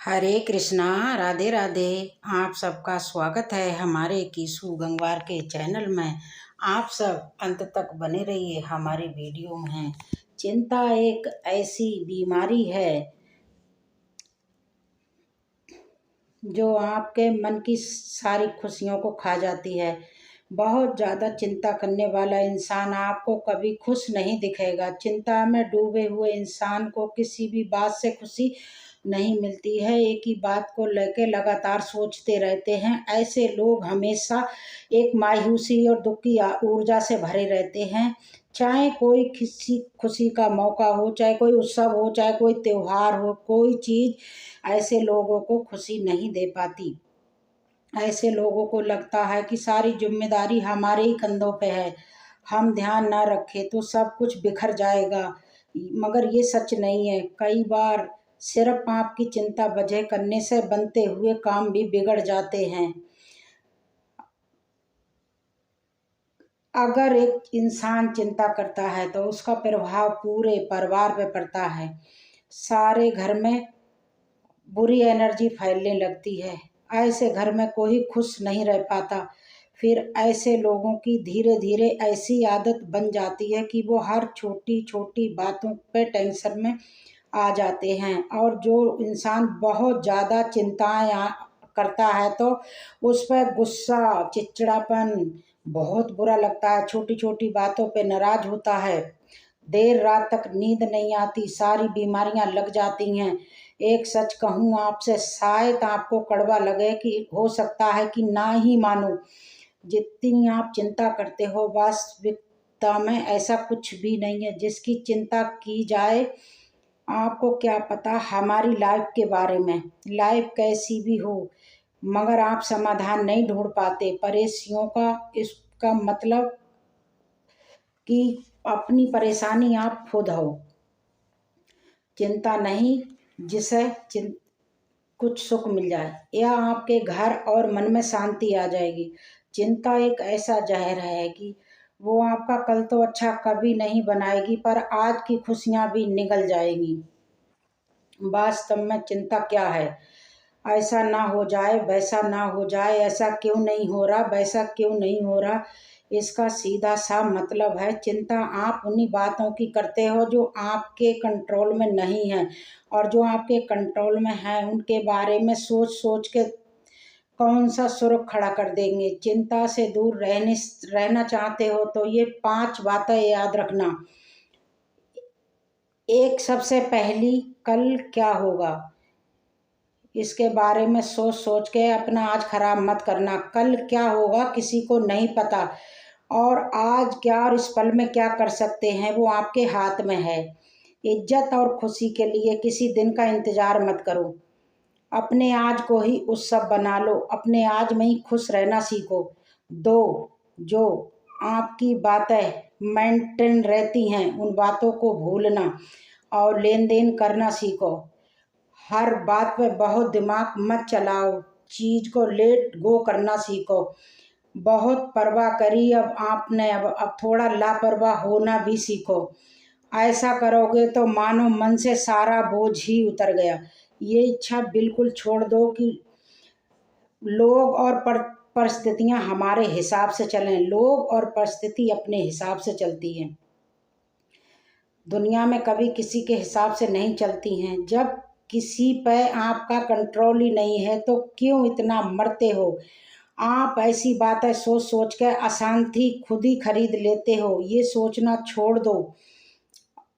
हरे कृष्णा। राधे राधे। आप सबका स्वागत है हमारे कीसू गंगवार के चैनल में। आप सब अंत तक बने रहिए हमारी वीडियो में। चिंता एक ऐसी बीमारी है जो आपके मन की सारी खुशियों को खा जाती है। बहुत ज़्यादा चिंता करने वाला इंसान आपको कभी खुश नहीं दिखेगा। चिंता में डूबे हुए इंसान को किसी भी बात से खुशी नहीं मिलती है। एक ही बात को लेकर लगातार सोचते रहते हैं। ऐसे लोग हमेशा एक मायूसी और दुख की ऊर्जा से भरे रहते हैं। चाहे कोई किसी खुशी का मौका हो, चाहे कोई उत्सव हो, चाहे कोई त्योहार हो, कोई चीज़ ऐसे लोगों को खुशी नहीं दे पाती। ऐसे लोगों को लगता है कि सारी जिम्मेदारी हमारे ही कंधों पे है, हम ध्यान ना रखें तो सब कुछ बिखर जाएगा। मगर ये सच नहीं है। कई बार सिर्फ आपकी चिंता वजह करने से बनते हुए काम भी बिगड़ जाते हैं। अगर एक इंसान चिंता करता है तो उसका प्रभाव पूरे परिवार पे पड़ता है। सारे घर में बुरी एनर्जी फैलने लगती है। ऐसे घर में कोई खुश नहीं रह पाता। फिर ऐसे लोगों की धीरे धीरे ऐसी आदत बन जाती है कि वो हर छोटी छोटी बातों पे टेंशन में आ जाते हैं। और जो इंसान बहुत ज़्यादा चिंताएं करता है तो उस पर गुस्सा, चिड़चिड़ापन बहुत बुरा लगता है। छोटी छोटी बातों पे नाराज होता है। देर रात तक नींद नहीं आती, सारी बीमारियां लग जाती हैं। एक सच कहूँ आपसे, शायद आपको कड़वा लगे कि हो सकता है कि ना ही मानो, जितनी आप चिंता करते हो वास्तविकता में ऐसा कुछ भी नहीं है जिसकी चिंता की जाए। आपको क्या पता हमारी लाइफ के बारे में। लाइफ कैसी भी हो, मगर आप समाधान नहीं ढूंढ पाते परेशानियों का। इसका मतलब कि अपनी परेशानी आप खुद हो। चिंता नहीं जिसे कुछ सुख मिल जाए या आपके घर और मन में शांति आ जाएगी। चिंता एक ऐसा जहर है कि वो आपका कल तो अच्छा कभी नहीं बनाएगी, पर आज की खुशियां भी निगल जाएंगी। वास्तव में चिंता क्या है? ऐसा ना हो जाए, वैसा ना हो जाए, ऐसा क्यों नहीं हो रहा, वैसा क्यों नहीं हो रहा। इसका सीधा सा मतलब है चिंता आप उन्हीं बातों की करते हो जो आपके कंट्रोल में नहीं है, और जो आपके कंट्रोल में है उनके बारे में सोच सोच के कौन सा सुर खड़ा कर देंगे। चिंता से दूर रहना चाहते हो तो ये 5 बातें याद रखना। एक, सबसे पहली, कल क्या होगा इसके बारे में सोच सोच के अपना आज खराब मत करना। कल क्या होगा किसी को नहीं पता, और आज क्या और इस पल में क्या कर सकते हैं वो आपके हाथ में है। इज्जत और खुशी के लिए किसी दिन का इंतजार मत करो। अपने आज को ही उत्सव बना लो। अपने आज में ही खुश रहना सीखो। 2, जो आपकी बातें मेंटेन रहती हैं उन बातों को भूलना और लेन देन करना सीखो। हर बात पे बहुत दिमाग मत चलाओ, चीज को लेट गो करना सीखो। बहुत परवाह करी अब आपने, अब थोड़ा लापरवाह होना भी सीखो। ऐसा करोगे तो मानो मन से सारा बोझ ही उतर गया। ये इच्छा बिल्कुल छोड़ दो कि लोग और परिस्थितियां हमारे हिसाब से चलें। लोग और परिस्थिति अपने हिसाब से चलती हैं, दुनिया में कभी किसी के हिसाब से नहीं चलती हैं। जब किसी पे आपका कंट्रोल ही नहीं है तो क्यों इतना मरते हो। आप ऐसी बातें सोच सोच के अशांति खुद ही खरीद लेते हो। ये सोचना छोड़ दो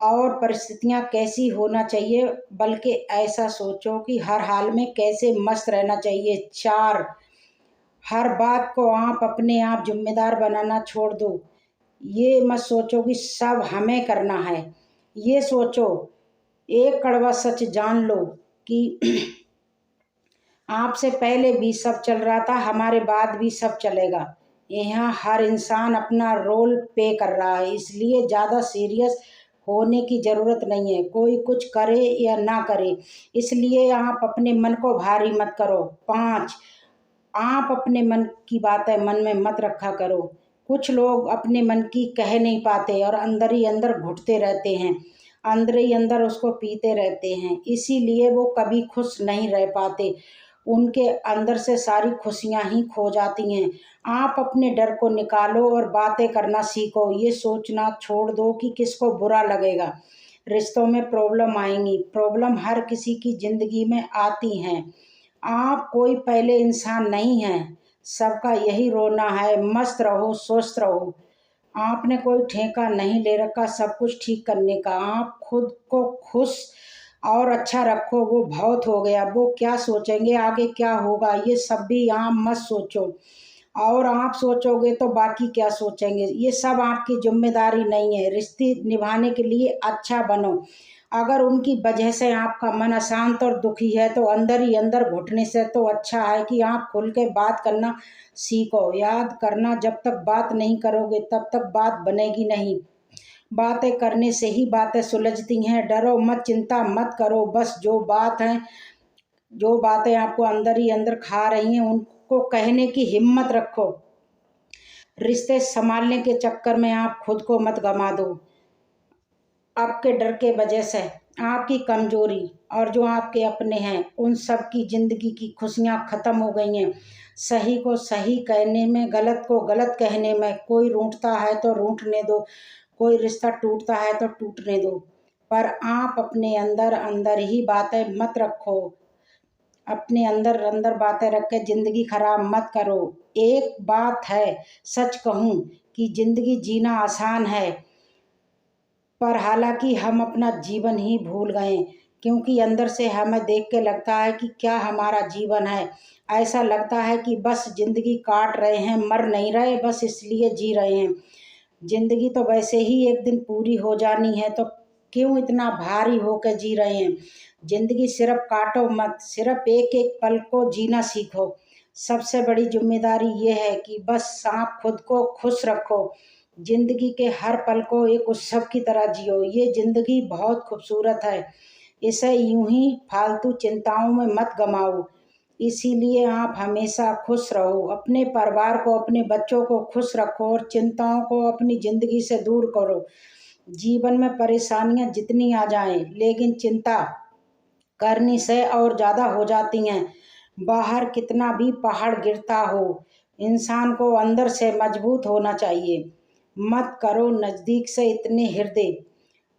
और परिस्थितियां कैसी होना चाहिए, बल्कि ऐसा सोचो कि हर हाल में कैसे मस्त रहना चाहिए। 4, हर बात को आप अपने आप जिम्मेदार बनाना छोड़ दो। ये मत सोचो कि सब हमें करना है। ये सोचो, एक कड़वा सच जान लो कि आपसे पहले भी सब चल रहा था, हमारे बाद भी सब चलेगा। यहाँ हर इंसान अपना रोल प्ले कर रहा है, इसलिए ज़्यादा सीरियस होने की ज़रूरत नहीं है। कोई कुछ करे या ना करे, इसलिए आप अपने मन को भारी मत करो। 5, आप अपने मन की बातें मन में मत रखा करो। कुछ लोग अपने मन की कह नहीं पाते और अंदर ही अंदर घुटते रहते हैं। अंदर ही अंदर उसको पीते रहते हैं, इसीलिए वो कभी खुश नहीं रह पाते। उनके अंदर से सारी खुशियां ही खो जाती हैं। आप अपने डर को निकालो और बातें करना सीखो। ये सोचना छोड़ दो कि किसको बुरा लगेगा। रिश्तों में प्रॉब्लम आएंगी, प्रॉब्लम हर किसी की जिंदगी में आती हैं। आप कोई पहले इंसान नहीं हैं, सबका यही रोना है। मस्त रहो, स्वस्थ रहो। आपने कोई ठेका नहीं ले रखा सब कुछ ठीक करने का। आप खुद को खुश और अच्छा रखो, वो बहुत हो गया। वो क्या सोचेंगे, आगे क्या होगा, ये सब भी यहाँ मत सोचो। और आप सोचोगे तो बाकी क्या सोचेंगे, ये सब आपकी जिम्मेदारी नहीं है। रिश्ते निभाने के लिए अच्छा बनो। अगर उनकी वजह से आपका मन अशांत और दुखी है तो अंदर ही अंदर घुटने से तो अच्छा है कि आप खुल के बात करना सीखो। याद करना, जब तक बात नहीं करोगे तब तक बात बनेगी नहीं। बातें करने से ही बातें सुलझती हैं। डरो मत, चिंता मत करो। बस जो बातें आपको अंदर ही अंदर खा रही हैं उनको कहने की हिम्मत रखो। रिश्ते संभालने के चक्कर में आप खुद को मत गंवा दो। आपके डर के वजह से आपकी कमजोरी और जो आपके अपने हैं उन सब की जिंदगी की खुशियां खत्म हो गई हैं। सही को सही कहने में, गलत को गलत कहने में। कोई रूठता है तो रूठने दो, कोई रिश्ता टूटता है तो टूटने दो, पर आप अपने अंदर अंदर ही बातें मत रखो। अपने अंदर अंदर बातें रख के जिंदगी खराब मत करो। एक बात है, सच कहूं कि जिंदगी जीना आसान है, पर हालांकि हम अपना जीवन ही भूल गए, क्योंकि अंदर से हमें देख के लगता है कि क्या हमारा जीवन है। ऐसा लगता है कि बस जिंदगी काट रहे हैं, मर नहीं रहे, बस इसलिए जी रहे हैं। जिंदगी तो वैसे ही एक दिन पूरी हो जानी है, तो क्यों इतना भारी होकर जी रहे हैं। जिंदगी सिर्फ काटो मत, सिर्फ एक एक पल को जीना सीखो। सबसे बड़ी जिम्मेदारी ये है कि बस आप खुद को खुश रखो। जिंदगी के हर पल को एक उत्सव की तरह जियो। ये जिंदगी बहुत खूबसूरत है, इसे यूं ही फालतू चिंताओं में मत गमाओ। इसीलिए आप हमेशा खुश रहो। अपने परिवार को, अपने बच्चों को खुश रखो और चिंताओं को अपनी जिंदगी से दूर करो। जीवन में परेशानियां जितनी आ जाएं, लेकिन चिंता करने से और ज्यादा हो जाती हैं। बाहर कितना भी पहाड़ गिरता हो, इंसान को अंदर से मजबूत होना चाहिए। मत करो नजदीक से इतने हृदय।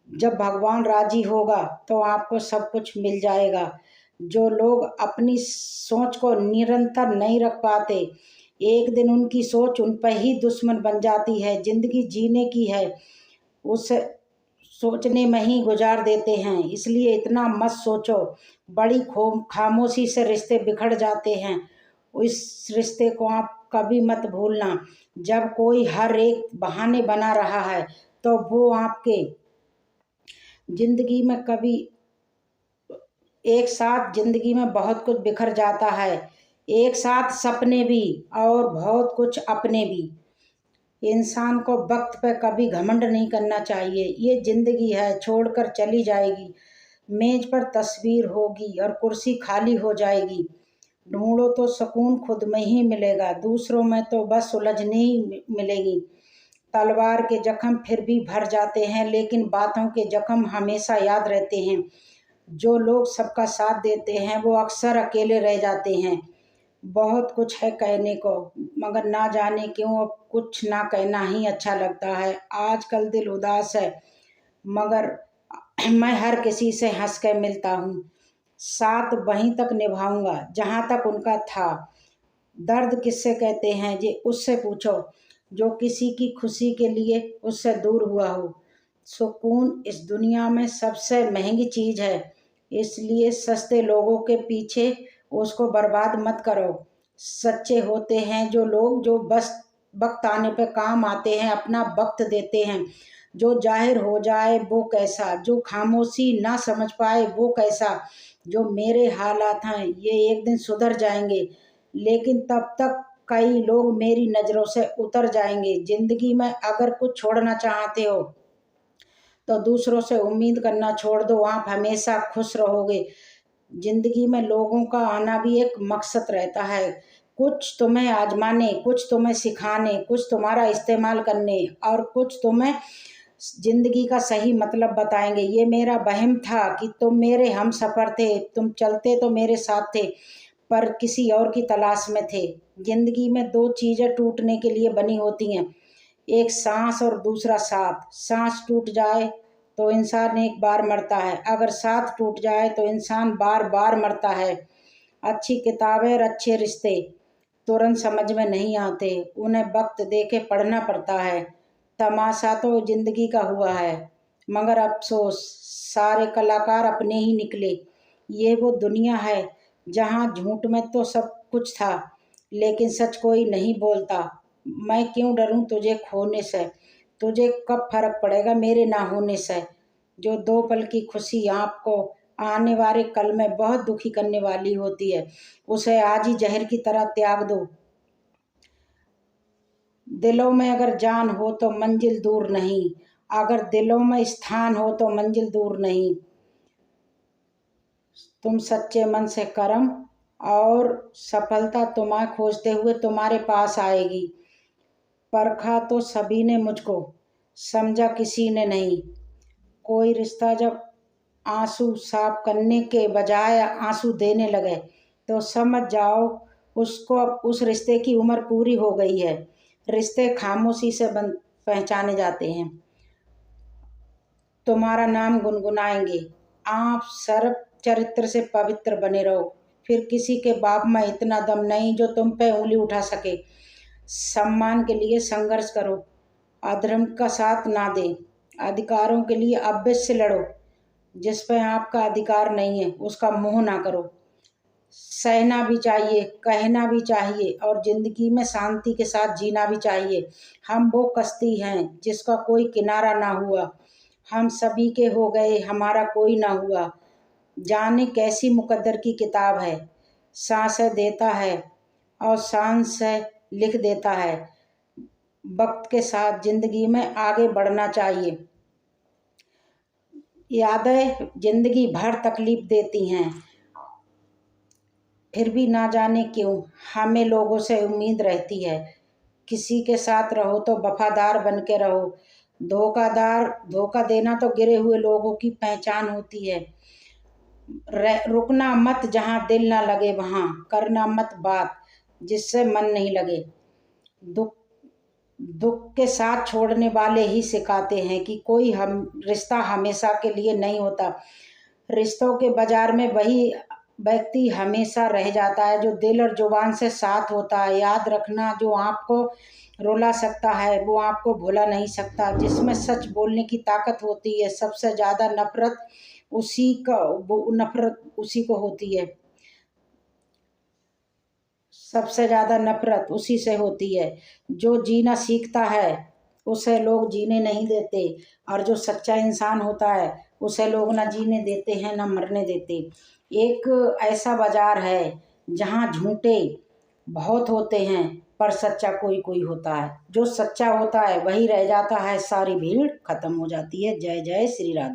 जब भगवान राजी होगा तो आपको सब कुछ मिल जाएगा। जो लोग अपनी सोच को निरंतर नहीं रख पाते, एक दिन उनकी सोच उन पर ही दुश्मन बन जाती है। जिंदगी जीने की है, उस सोचने में ही गुजार देते हैं। इसलिए इतना मत सोचो। बड़ी खामोशी से रिश्ते बिखर जाते हैं। इस रिश्ते को आप कभी मत भूलना। जब कोई हर एक बहाने बना रहा है तो वो आपके जिंदगी में कभी एक साथ जिंदगी में बहुत कुछ बिखर जाता है। एक साथ सपने भी और बहुत कुछ अपने भी। इंसान को वक्त पे कभी घमंड नहीं करना चाहिए। ये जिंदगी है, छोड़कर चली जाएगी। मेज पर तस्वीर होगी और कुर्सी खाली हो जाएगी। ढूंढो तो सुकून खुद में ही मिलेगा, दूसरों में तो बस उलझने ही मिलेगी। तलवार के जख्म फिर भी भर जाते हैं, लेकिन बातों के जख्म हमेशा याद रहते हैं। जो लोग सबका साथ देते हैं वो अक्सर अकेले रह जाते हैं। बहुत कुछ है कहने को, मगर ना जाने क्यों अब कुछ ना कहना ही अच्छा लगता है। आजकल दिल उदास है, मगर मैं हर किसी से हंस कर मिलता हूँ। साथ वहीं तक निभाऊंगा जहाँ तक उनका था। दर्द किससे कहते हैं ये उससे पूछो, जो किसी की खुशी के लिए उससे दूर हुआ हो। सुकून इस दुनिया में सबसे महंगी चीज है, इसलिए सस्ते लोगों के पीछे उसको बर्बाद मत करो। सच्चे होते हैं जो लोग, जो बस वक्त आने पे काम आते हैं, अपना वक्त देते हैं। जो जाहिर हो जाए वो कैसा, जो खामोशी ना समझ पाए वो कैसा। जो मेरे हालात हैं ये एक दिन सुधर जाएंगे, लेकिन तब तक कई लोग मेरी नज़रों से उतर जाएंगे। जिंदगी में अगर कुछ छोड़ना चाहते हो तो दूसरों से उम्मीद करना छोड़ दो, आप हमेशा खुश रहोगे। जिंदगी में लोगों का आना भी एक मकसद रहता है। कुछ तुम्हें आजमाने, कुछ तुम्हें सिखाने, कुछ तुम्हारा इस्तेमाल करने और कुछ तुम्हें जिंदगी का सही मतलब बताएंगे। ये मेरा वहम था कि तुम मेरे हम सफ़र थे, तुम चलते तो मेरे साथ थे पर किसी और की तलाश में थे। जिंदगी में दो चीज़ें टूटने के लिए बनी होती हैं, एक सांस और दूसरा साथ। सांस टूट जाए तो इंसान एक बार मरता है, अगर साथ टूट जाए तो इंसान बार बार मरता है। अच्छी किताबें और अच्छे रिश्ते तुरंत समझ में नहीं आते, उन्हें वक्त दे के पढ़ना पड़ता है। तमाशा तो जिंदगी का हुआ है मगर अफसोस सारे कलाकार अपने ही निकले। ये वो दुनिया है जहाँ झूठ में तो सब कुछ था लेकिन सच कोई नहीं बोलता। मैं क्यों डरूं तुझे खोने से, तुझे कब फर्क पड़ेगा मेरे ना होने से। जो दो पल की खुशी आपको आने वाले कल में बहुत दुखी करने वाली होती है, उसे आज ही जहर की तरह त्याग दो। दिलों में अगर जान हो तो मंजिल दूर नहीं, अगर दिलों में स्थान हो तो मंजिल दूर नहीं। तुम सच्चे मन से कर्म और सफलता तुम्हें खोजते हुए तुम्हारे पास आएगी। परखा तो सभी ने मुझको, समझा किसी ने नहीं। कोई रिश्ता जब आंसू साफ करने के बजाय आंसू देने लगे तो समझ जाओ उसको उस रिश्ते की उम्र पूरी हो गई है। रिश्ते खामोशी से पहचाने जाते हैं। तुम्हारा नाम गुनगुनाएंगे, आप सर्व चरित्र से पवित्र बने रहो। फिर किसी के बाप में इतना दम नहीं जो तुम पे उंगली उठा सके। सम्मान के लिए संघर्ष करो, अधर्म का साथ ना दे। अधिकारों के लिए अवश्य लड़ो, जिस पे आपका अधिकार नहीं है उसका मोह ना करो। सहना भी चाहिए, कहना भी चाहिए और जिंदगी में शांति के साथ जीना भी चाहिए। हम वो कश्ती हैं जिसका कोई किनारा ना हुआ, हम सभी के हो गए हमारा कोई ना हुआ। जाने कैसी मुकद्दर की किताब है, सांसें देता है और सांस से लिख देता है। वक्त के साथ जिंदगी में आगे बढ़ना चाहिए। यादें जिंदगी भर तकलीफ देती हैं, फिर भी ना जाने क्यों हमें लोगों से उम्मीद रहती है। किसी के साथ रहो तो वफादार बन के रहो, धोखा देना तो गिरे हुए लोगों की पहचान होती है। रुकना मत जहाँ दिल ना लगे, वहाँ करना मत बात जिससे मन नहीं लगे। दुख दुख के साथ छोड़ने वाले ही सिखाते हैं कि कोई हम रिश्ता हमेशा के लिए नहीं होता। रिश्तों के बाजार में वही व्यक्ति हमेशा रह जाता है जो दिल और जुबान से साथ होता है। याद रखना, जो आपको रुला सकता है वो आपको भुला नहीं सकता। जिसमें सच बोलने की ताकत होती है, सबसे ज़्यादा नफरत उसी को होती है। सबसे ज़्यादा नफरत उसी से होती है। जो जीना सीखता है उसे लोग जीने नहीं देते, और जो सच्चा इंसान होता है उसे लोग ना जीने देते हैं ना मरने देते। एक ऐसा बाजार है जहाँ झूठे बहुत होते हैं पर सच्चा कोई कोई होता है। जो सच्चा होता है वही रह जाता है, सारी भीड़ खत्म हो जाती है। जय जय श्री राधे।